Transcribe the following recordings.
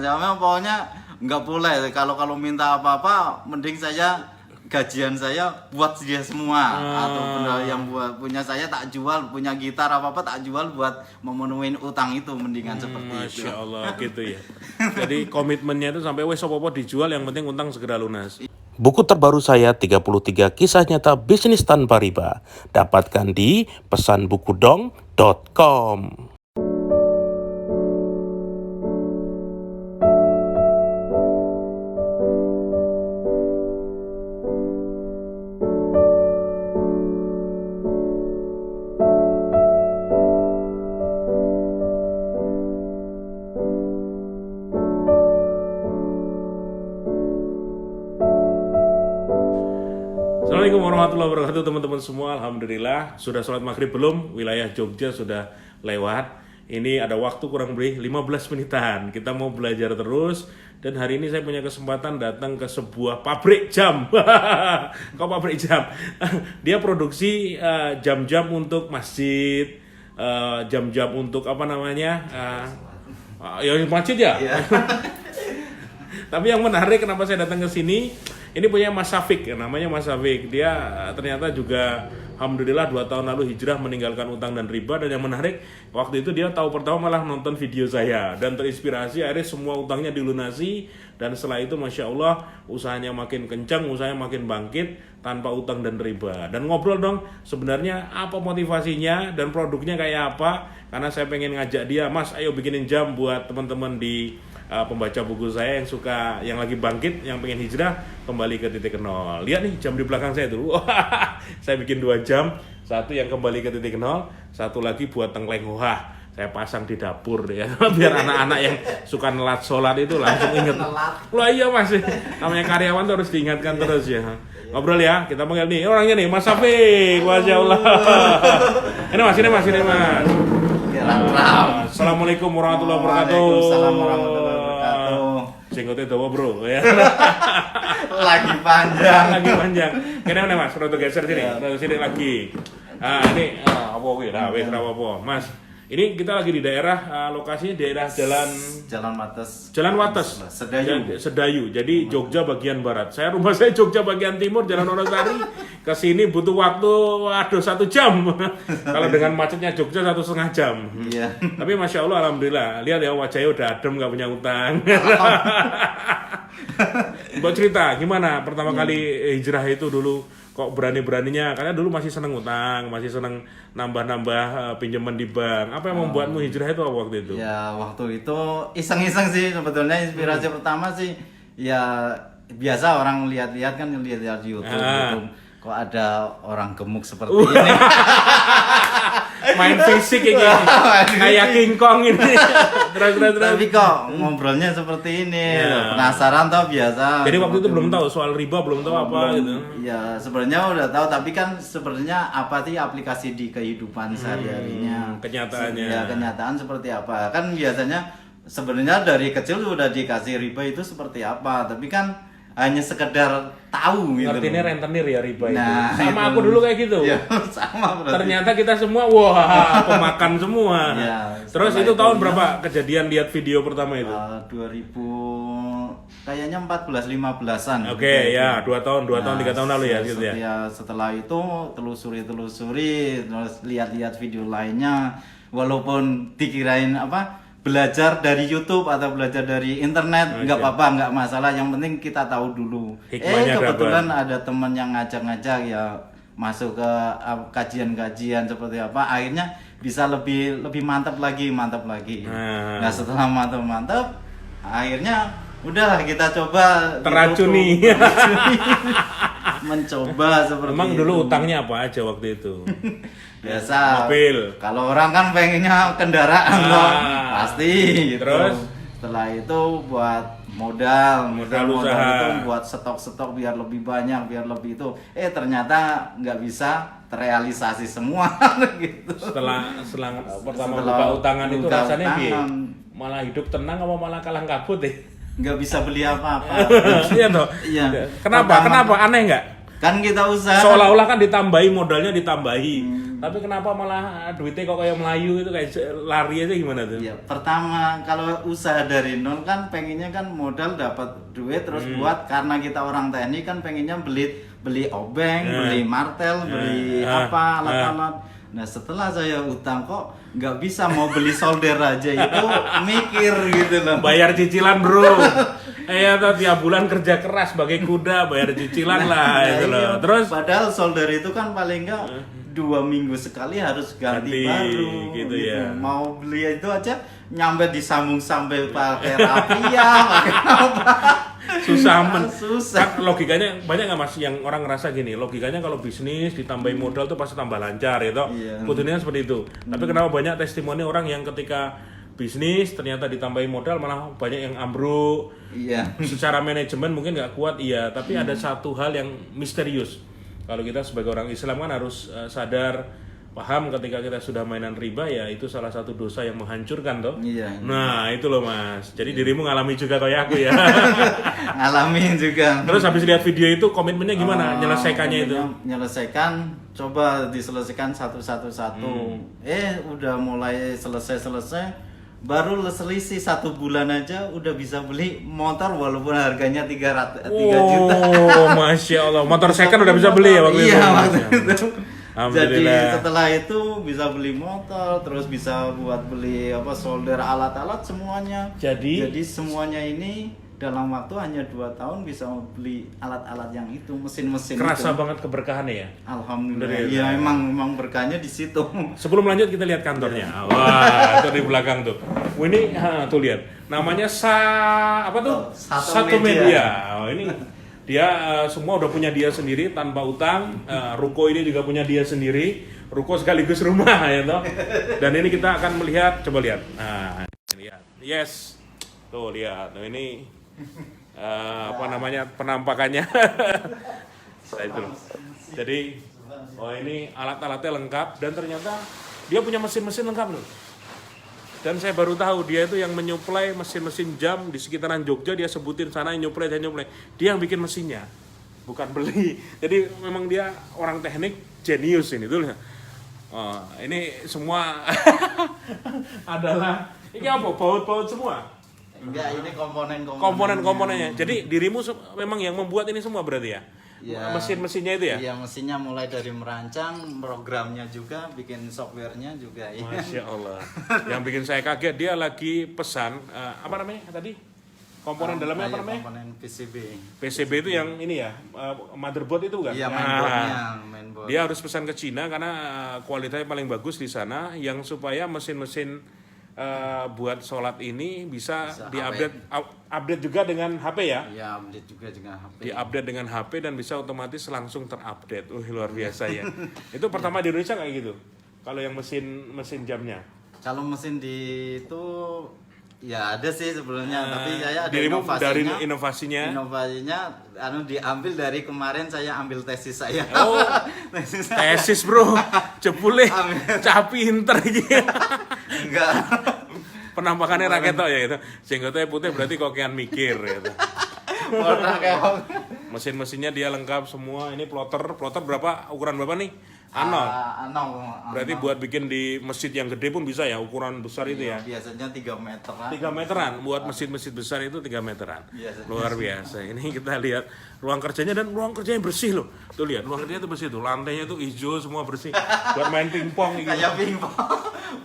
Sama pokoknya nggak boleh kalau minta apa-apa mending saya gajian saya buat dia semua atau benda yang buat punya saya tak jual, punya gitar apa-apa tak jual buat memenuhi utang itu mendingan seperti itu. Masya Allah gitu ya. Jadi komitmennya itu sampai wes apa dijual yang penting utang segera lunas. Buku terbaru saya 33 kisah nyata bisnis tanpa riba. Dapatkan di pesanbukudong.com. Assalamualaikum warahmatullahi wabarakatuh teman-teman semua. Alhamdulillah sudah sholat maghrib belum? Wilayah Jogja sudah lewat. Ini ada waktu kurang lebih 15 menitan. Kita mau belajar terus. Dan hari ini saya punya kesempatan datang ke sebuah pabrik jam. Kok pabrik jam? Dia produksi jam-jam untuk masjid, jam-jam untuk apa namanya? Ya masjid ya. Tapi yang menarik kenapa saya datang ke sini, ini punya Mas Safik, namanya Mas Safik. Dia ternyata juga alhamdulillah 2 tahun lalu hijrah meninggalkan utang dan riba. Dan yang menarik, waktu itu dia tahu pertama malah nonton video saya dan terinspirasi, akhirnya semua utangnya dilunasi. Dan setelah itu Masya Allah usahanya makin kencang, usahanya makin bangkit tanpa utang dan riba. Dan ngobrol dong sebenarnya apa motivasinya dan produknya kayak apa. Karena saya pengen ngajak dia, Mas ayo bikinin jam buat teman-teman di pembaca buku saya yang suka, yang lagi bangkit, yang pengen hijrah kembali ke titik nol. Lihat nih jam di belakang saya tuh. Saya bikin 2 jam, satu yang kembali ke titik nol, satu lagi buat tengkleng hoha. Saya pasang di dapur ya, biar anak-anak yang suka nelat sholat itu langsung inget. Wah iya Mas, namanya karyawan tuh harus diingatkan terus ya. Ngobrol ya, kita panggil nih orangnya nih, Mas Safik. Masya Allah. Ini Mas. Assalamualaikum warahmatullahi wabarakatuh. Waalaikumsalam warahmatullahi wabarakatuh. Jenggotnya dawa bro ya. Lagi panjang. Kene mana Mas, rada geser sini. Rada sini lagi. Ini apa kuwi? Nah, wis ora apa-apa. Mas, ini kita lagi di daerah lokasinya daerah Jalan Wates. Sedayu. Jadi Jogja bagian barat. Rumah saya Jogja bagian timur, Jalan Wonosari. Ke sini butuh waktu 1 jam. Kalau dengan macetnya Jogja 1,5 jam. Iya. Tapi Masya Allah alhamdulillah, lihat ya wajahnya udah adem, nggak punya utang. Buat cerita gimana pertama kali hijrah itu dulu, kok berani-beraninya, karena dulu masih seneng utang, masih seneng nambah-nambah pinjaman di bank. Apa yang membuatmu hijrah itu waktu itu? Ya waktu itu iseng-iseng sih sebetulnya. Inspirasi pertama sih ya biasa orang lihat-lihat kan, lihat-lihat di YouTube. Kok ada orang gemuk seperti ini. Main fisik kayak King Kong ini. Terus. Tapi kok ngobrolnya seperti ini. Penasaran tau biasa. Jadi waktu itu belum tahu soal riba, belum tahu apa gitu. Ya sebenarnya udah tahu, tapi kan sebenarnya apa sih aplikasi di kehidupan sehari-harinya. Kenyataannya. Ya kenyataan seperti apa. Kan biasanya sebenarnya dari kecil udah dikasih riba itu seperti apa, tapi kan hanya sekedar tahu gitu. Artinya rentenir ya riba itu. Sama itu. aku dulu kayak gitu. Ya, sama berarti. Ternyata kita semua pemakan semua. Ya, terus itu tahun berapa kejadian lihat video pertama itu? 2000 kayaknya 14-15an. Oke, ya, 2 tahun, 3 tahun lalu ya gitu ya. Setelah itu telusuri terus lihat-lihat video lainnya, walaupun dikirain belajar dari YouTube atau belajar dari internet, nggak apa-apa, nggak masalah, yang penting kita tahu dulu. Hikmahnya kebetulan ada teman yang ngajak-ngajak ya masuk ke kajian-kajian seperti apa, akhirnya bisa lebih mantap lagi. Nah setelah mantap akhirnya udahlah kita coba teracuni. Mencoba seperti Emang itu. dulu utangnya apa aja waktu itu? Biasa mobil. Kalau orang kan pengennya kendaraan pasti gitu. Terus setelah itu buat modal usaha itu buat stok biar lebih banyak, biar lebih itu. Ternyata nggak bisa terrealisasi semua gitu. Setelah pertama buka utangan itu rasanya malah hidup tenang apa malah kalah kabut deh? Nggak bisa beli apa-apa. Iya toh. Iya. Kenapa aneh nggak? Kan kita usaha seolah-olah kan ditambahi modalnya ditambahi. Tapi kenapa malah duitnya kok kayak Melayu itu kayak lari aja gimana tuh? Ya, pertama kalau usaha dari nol kan pengennya kan modal dapat duit terus buat, karena kita orang teknik kan pengennya beli obeng, beli martel, beli alat-alat. Nah setelah saya utang kok nggak bisa, mau beli solder aja itu mikir gitu loh. Bayar cicilan bro. Tuh tiap bulan kerja keras sebagai kuda, bayar cicilan lah itu loh. Iya. Terus padahal solder itu kan paling nggak 2 minggu sekali harus ganti baru gitu ya. Mau beli itu aja nyampe disambung sampai pakai rapia, pakai apa. Susah. Kan logikanya banyak nggak mas yang orang ngerasa gini, logikanya kalau bisnis ditambahin modal tuh pasti tambah lancar gitu. Iya. Kudunya seperti itu. Tapi kenapa banyak testimoni orang yang ketika bisnis ternyata ditambahin modal malah banyak yang ambruk. Iya. Secara manajemen mungkin nggak kuat, iya. Tapi ada satu hal yang misterius. Kalau kita sebagai orang Islam kan harus sadar, paham ketika kita sudah mainan riba ya itu salah satu dosa yang menghancurkan toh. Iya. Nah itu loh mas. Jadi dirimu ngalami juga kayak aku ya. Ngalamin juga. Terus habis lihat video itu komitmennya gimana? Nyelesaikannya itu? Menyelesaikan, coba diselesaikan satu. Udah mulai selesai. Baru selisih 1 bulan aja udah bisa beli motor walaupun harganya 3 juta. Oh, masya Allah. Motor second udah bisa beli ya waktu itu? Iya, waktu itu. Jadi Alhamdulillah. setelah itu bisa beli motor, terus bisa buat beli solder alat-alat semuanya. Jadi semuanya ini dalam waktu hanya 2 tahun bisa beli alat-alat yang itu, mesin-mesin kerasa itu. banget keberkahannya ya? Alhamdulillah. Iya, emang berkahnya di situ. Sebelum lanjut kita lihat kantornya. Wah, itu di belakang tuh. Wah, ini tuh lihat. Namanya Satu Media. Oh, ini dia semua udah punya dia sendiri tanpa utang. Ruko ini juga punya dia sendiri. Ruko sekaligus rumah ya toh. Dan ini kita akan melihat, coba lihat. Nah, lihat. Yes. Tuh lihat. Nah, ini penampakannya. Itu. Jadi ini alat-alatnya lengkap dan ternyata dia punya mesin-mesin lengkap loh. Dan saya baru tahu dia itu yang menyuplai mesin-mesin jam di sekitaran Jogja, dia sebutin sana yang nyuplai. Dia yang bikin mesinnya, bukan beli. Jadi memang dia orang teknik jenius ini tuh. Ini semua adalah ini apa? Baut-baut semua. Enggak, ini Komponen-komponennya. Jadi dirimu memang yang membuat ini semua berarti ya? Ya, mesin-mesinnya itu ya? Iya, mesinnya mulai dari merancang, programnya juga, bikin softwarenya juga. Ya. Masya Allah. Yang bikin saya kaget dia lagi pesan apa namanya tadi? Komponen dalamnya apa namanya? Komponen PCB. PCB itu yang ini ya, motherboard itu kan? Iya, mainboardnya. Dia harus pesan ke Cina karena kualitasnya paling bagus di sana, yang supaya mesin-mesin buat sholat ini bisa update juga dengan HP ya? Iya, update juga dengan HP. Di-update dengan HP dan bisa otomatis langsung terupdate. Luar biasa ya. Itu pertama di Indonesia kayak gitu. Kalau yang mesin jamnya. Kalau mesin itu ya ada sih sebelumnya, tapi saya ada dirimu inovasinya. Dari inovasinya diambil dari kemarin saya ambil tesis saya. Oh, tesis bro, jebule, pinter gitu. Enggak. Penampakannya raketo ya itu. Jenggotnya putih berarti kokean mikir gitu. Mesin-mesinnya dia lengkap semua. Ini plotter berapa? Ukuran berapa nih? Anong. Berarti buat bikin di masjid yang gede pun bisa ya, ukuran besar itu ya. Biasanya 3 meteran. 3 meteran buat masjid-masjid besar itu 3 meteran. Luar biasa. Ini kita lihat ruang kerjanya, dan ruang kerjanya bersih loh. Tuh lihat, ruang kerjanya itu bersih tuh. Lantainya tuh hijau semua bersih. Buat main pingpong gitu. Kayak pingpong,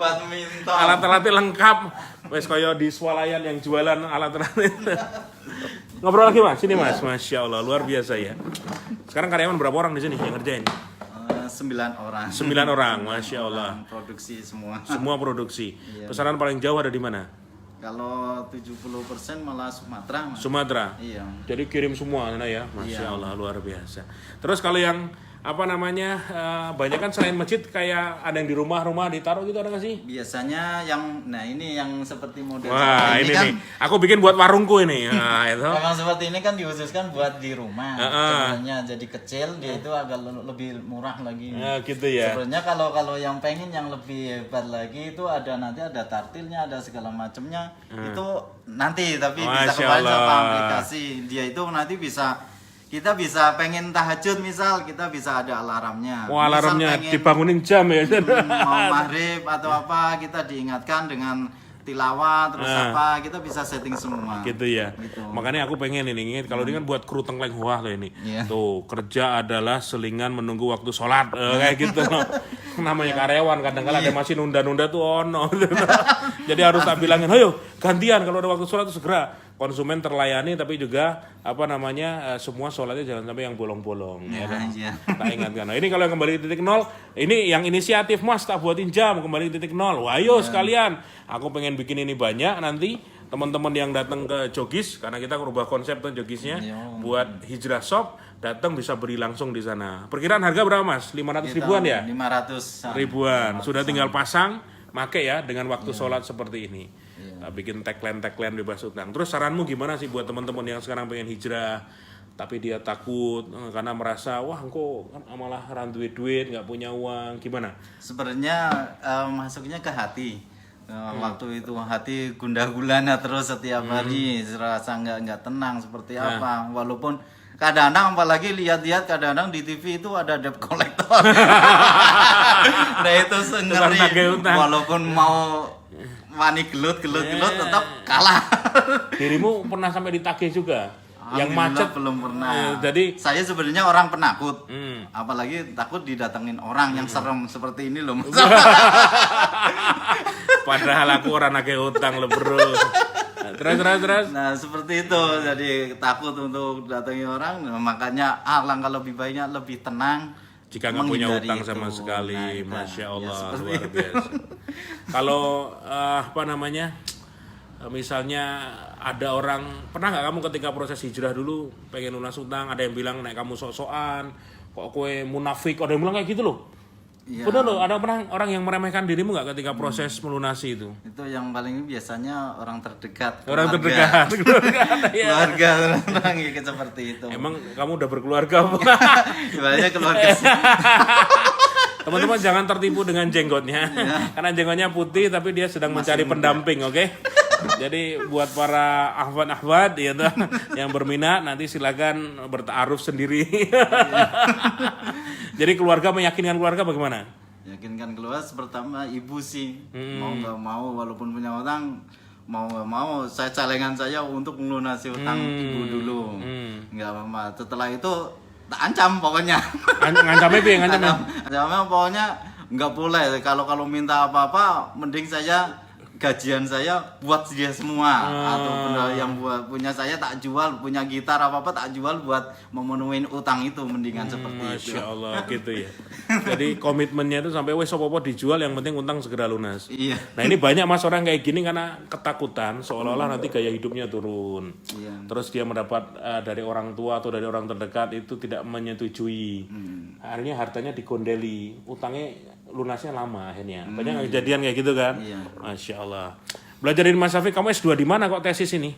badminton. Alat-alatnya lengkap. Wes kayak di swalayan yang jualan alat-alat itu. Ngobrol lagi mas, sini mas. Masya Allah, luar biasa ya. Sekarang karyawan berapa orang di sini yang ngerjain? 9 orang. 9 orang, masya Allah. Produksi semua. Semua produksi. Pesanan paling jauh ada di mana? Kalau 70% malah Sumatera. Mas. Sumatera. Iya. Jadi kirim semua ya, masya Allah, luar biasa. Terus kalau yang banyak kan selain masjid kayak ada yang di rumah-rumah ditaruh gitu, ada nggak sih? Biasanya ini yang seperti model wah ini kan, nih aku bikin buat warungku ini. Nah, itu. Memang seperti ini kan dihususkan buat di rumah. Sebenarnya jadi kecil, dia itu agak lebih murah lagi. Gitu ya. Sebenarnya kalau yang pengen yang lebih hebat lagi itu nanti ada tartilnya, ada segala macamnya. Itu nanti tapi bisa kembali sama aplikasi. Dia itu nanti bisa kita bisa pengen tahajud misal, kita bisa ada alarmnya. Wah, Misal alarmnya pengen, dibangunin jam ya. mau maghrib atau apa, kita diingatkan dengan tilawah terus apa, kita bisa setting semua. Gitu ya. Gitu. Makanya aku pengen ini, kalau ini kan buat kru Tengkleng Huah loh ini. Iya. Tuh, kerja adalah selingan menunggu waktu sholat, kayak gitu. Namanya karyawan, kadang-kadang ada masih nunda-nunda tuh ono. Jadi harus tak bilangin, ayo gantian kalau ada waktu sholat tuh segera. Konsumen terlayani, tapi juga semua sholatnya jangan sampai yang bolong-bolong. Ya kan? Iya. Tak ingatkan. Nah, ini kalau yang kembali ke titik nol, ini yang inisiatif Mas tak buatin jam kembali ke titik nol. Wah, ayo sekalian, aku pengen bikin ini banyak nanti teman-teman yang datang ke Jogis, karena kita merubah konsep tuh Jogisnya buat Hijrah Shop, datang bisa beli langsung di sana. Perkiraan harga berapa Mas? 500 ribuan ya? 500 Ribuan. Sudah tinggal pasang, make ya dengan waktu sholat seperti ini. Bikin tagline bebas utang. Terus saranmu gimana sih buat teman-teman yang sekarang pengen hijrah tapi dia takut karena merasa wah engkau kan malah randuit duit nggak punya uang, gimana? Sebenarnya masuknya ke hati. Waktu itu hati gundah gulana terus setiap hari, serasa nggak tenang seperti apa. Walaupun kadang-kadang apalagi lihat-lihat kadang-kadang di TV itu ada debt collector. Nah itu ngeri. Walaupun mau wani gelut tetap kalah. Dirimu pernah sampai ditagih juga? Yang macet belum pernah. Jadi saya sebenarnya orang penakut. Apalagi takut didatengin orang yang serem seperti ini loh. Padahal aku orang nagih utang loh bro. Terus. Nah seperti itu, jadi takut untuk datangi orang. Nah, makanya alangkah lebih baiknya lebih tenang. Jika nggak punya utang itu. sama sekali, Nah, Masya ya, Allah, seperti luar biasa. Kalau misalnya ada orang, pernah nggak kamu ketika proses hijrah dulu pengen lunas utang, ada yang bilang naik kamu sok-sokan, kok kue munafik, ada yang bilang kayak gitu loh. Ya. Benar loh, ada pernah orang yang meremehkan dirimu nggak ketika proses melunasi itu? Itu yang paling biasanya orang terdekat. Orang keluarga. terdekat, ya. Keluarga orang yang seperti itu. Emang kamu udah berkeluarga apa? Banyak keluarga. Teman-teman jangan tertipu dengan jenggotnya, karena jenggotnya putih tapi dia sedang mencari pendamping, oke? Jadi buat para ahwat gitu, yang berminat nanti silakan bertaaruf sendiri. Jadi keluarga meyakinkan keluarga bagaimana? Yakinkan keluarga pertama ibu sih, mau nggak mau walaupun punya utang, mau nggak mau saya calengan saya untuk melunasi utang ibu dulu, nggak apa-apa. Setelah itu tak ancam pokoknya. Ngancamnya piye ngancamnya? Ancamnya pokoknya nggak boleh. Kalau minta apa-apa, mending saya gajian saya buat dia semua atau benda yang buat punya saya tak jual, punya gitar apa-apa tak jual buat memenuhi utang itu, mendingan seperti itu. Masya Allah gitu ya. Jadi komitmennya itu sampai wes apa-apa dijual, yang penting utang segera lunas. Iya. Nah ini banyak mas orang kayak gini karena ketakutan seolah-olah nanti gaya hidupnya turun. Iya. Terus dia mendapat dari orang tua atau dari orang terdekat itu tidak menyetujui. Akhirnya hartanya digondeli, utangnya lunasnya lama akhirnya. Banyak kejadian kayak gitu kan. Iya. Masya Allah. Belajar dari Mas Syafiq, kamu S2 di mana kok tesis ini?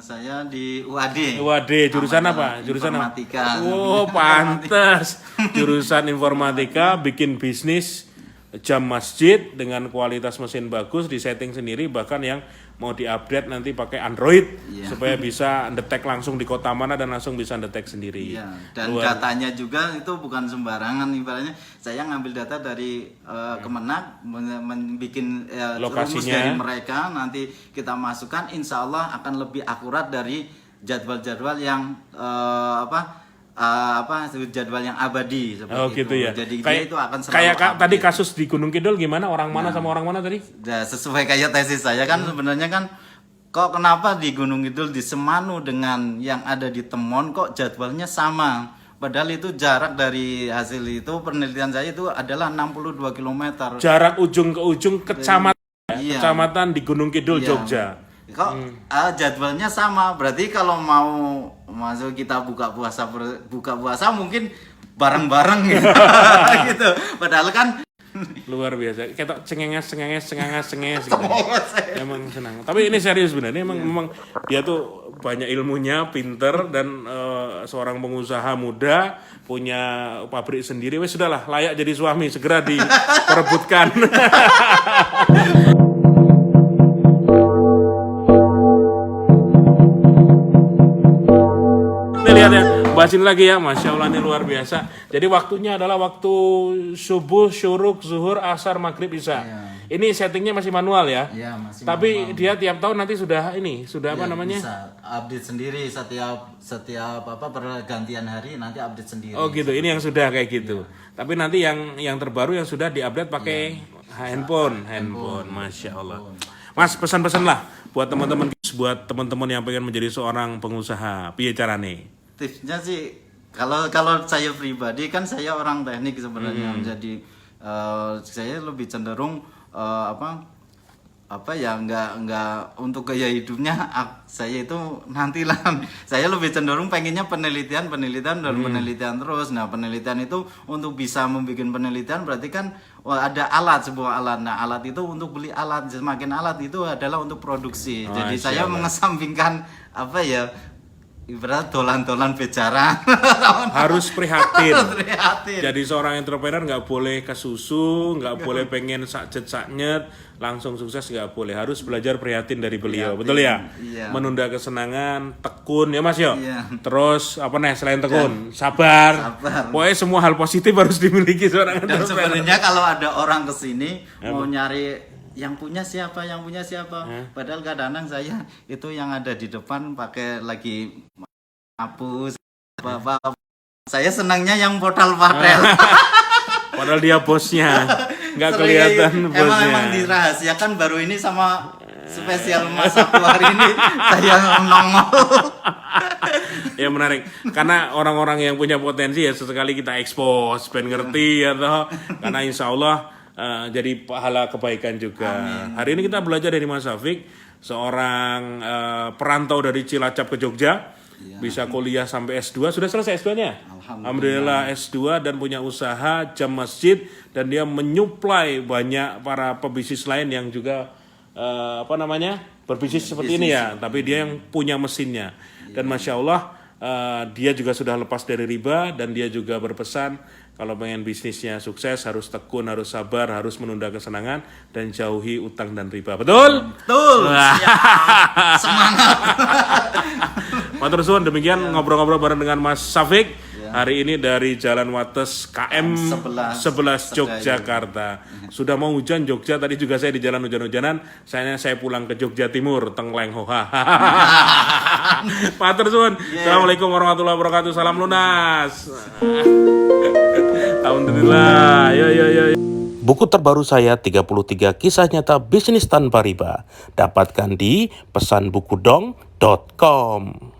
Saya di UAD. UAD, jurusan apa? Jurusan informatika. Oh, pantes. Jurusan informatika, bikin bisnis jam masjid dengan kualitas mesin bagus, disetting sendiri, bahkan yang mau diupdate nanti pakai Android supaya bisa detek langsung di kota mana dan langsung bisa detek sendiri. Iya. Dan datanya juga itu bukan sembarangan, ibaratnya saya ngambil data dari Kemenak, bikin rumus dari mereka, nanti kita masukkan, insya Allah akan lebih akurat dari jadwal-jadwal yang jadwal yang abadi seperti itu. Gitu ya. Jadi kayak, dia itu akan selalu kayak tadi kasus di Gunung Kidul gimana, orang mana sama orang mana tadi? Sesuai kayak tesis saya kan sebenarnya kan, kok kenapa di Gunung Kidul di Semanu dengan yang ada di Temon kok jadwalnya sama? Padahal itu jarak dari hasil itu penelitian saya itu adalah 62 km. Jarak ujung ke ujung kecamatan, iya. Kecamatan di Gunung Kidul, Iya. Jogja. Kok jadwalnya sama? Berarti kalau mau masuk kita buka puasa mungkin bareng-bareng gitu. gitu. Padahal kan luar biasa. Kita cengenges gitu. Emang senang. Tapi ini serius benar. Ini memang dia tuh banyak ilmunya, pinter, dan seorang pengusaha muda, punya pabrik sendiri. Wes sudahlah, layak jadi suami, segera diperebutkan. Lihat ya, bahas ini lagi ya, Masya Allah ini luar biasa. Jadi waktunya adalah waktu subuh, syuruk, zuhur, asar, maghrib, isya. Ini settingnya masih manual ya. Iya, masih Tapi manual. dia tiap tahun nanti sudah apa Ya, namanya? Bisa update sendiri setiap pergantian hari nanti update sendiri. Oh gitu, ini yang sudah kayak gitu. Tapi nanti yang terbaru yang sudah diupdate pakai handphone. Masya Allah. Mas, pesan-pesan lah buat teman-teman yang pengen menjadi seorang pengusaha. Piye carane? Tipsnya sih kalau saya pribadi kan saya orang teknik sebenarnya. Jadi saya lebih cenderung nggak untuk gaya hidupnya saya itu nantilah. Saya lebih cenderung pengennya penelitian dan penelitian terus. Nah, penelitian itu untuk bisa membuat penelitian berarti kan ada sebuah alat. Nah, alat itu untuk beli alat, semakin alat itu adalah untuk produksi. Jadi saya mengesampingkan ibarat dolan-dolan bicara. Harus prihatin. Prihatin. Jadi seorang entrepreneur nggak boleh kesusu, nggak boleh pengen sakjet, langsung sukses, nggak boleh. Harus belajar prihatin dari beliau, betul ya? Iya. Menunda kesenangan, tekun ya Mas yo. Iya. Terus selain tekun, sabar. Pokoknya semua hal positif harus dimiliki seorang Dan entrepreneur. sebenarnya kalau ada orang kesini mau nyari yang punya siapa, padahal kadang-kadang saya itu yang ada di depan pakai lagi hapus apa. Saya senangnya yang padel. Padahal dia bosnya, nggak kelihatan bosnya. Emang dirahasiakan baru ini sama spesial Mas aku hari ini saya nongol. Ya menarik, karena orang-orang yang punya potensi ya sesekali kita expose, ben ngerti atau karena insya Allah jadi pahala kebaikan juga. Amin. Hari ini kita belajar dari Mas Syafiq, seorang perantau dari Cilacap ke Jogja, bisa kuliah sampai S2, sudah selesai S2-nya. Alhamdulillah S2 dan punya usaha jam masjid dan dia menyuplai banyak para pebisnis lain yang juga berbisnis seperti ini ya, tapi dia yang punya mesinnya. Dan Masya Allah dia juga sudah lepas dari riba dan dia juga berpesan kalau pengen bisnisnya sukses harus tekun, harus sabar, harus menunda kesenangan dan jauhi utang dan riba. Betul? Betul. Semangat. Matur suwun, demikian ngobrol-ngobrol bareng dengan Mas Syafiq. Hari ini dari Jalan Wates KM 11 Yogyakarta. Sudah mau hujan Jogja, tadi juga saya di jalan hujan-hujanan. Saya pulang ke Jogja Timur, Tengleng Hoha. Matur suwun. Assalamualaikum warahmatullahi wabarakatuh. Salam lunas. Alhamdulillah. Yo. Buku terbaru saya 33 kisah nyata bisnis tanpa riba. Dapatkan di pesanbukudong.com.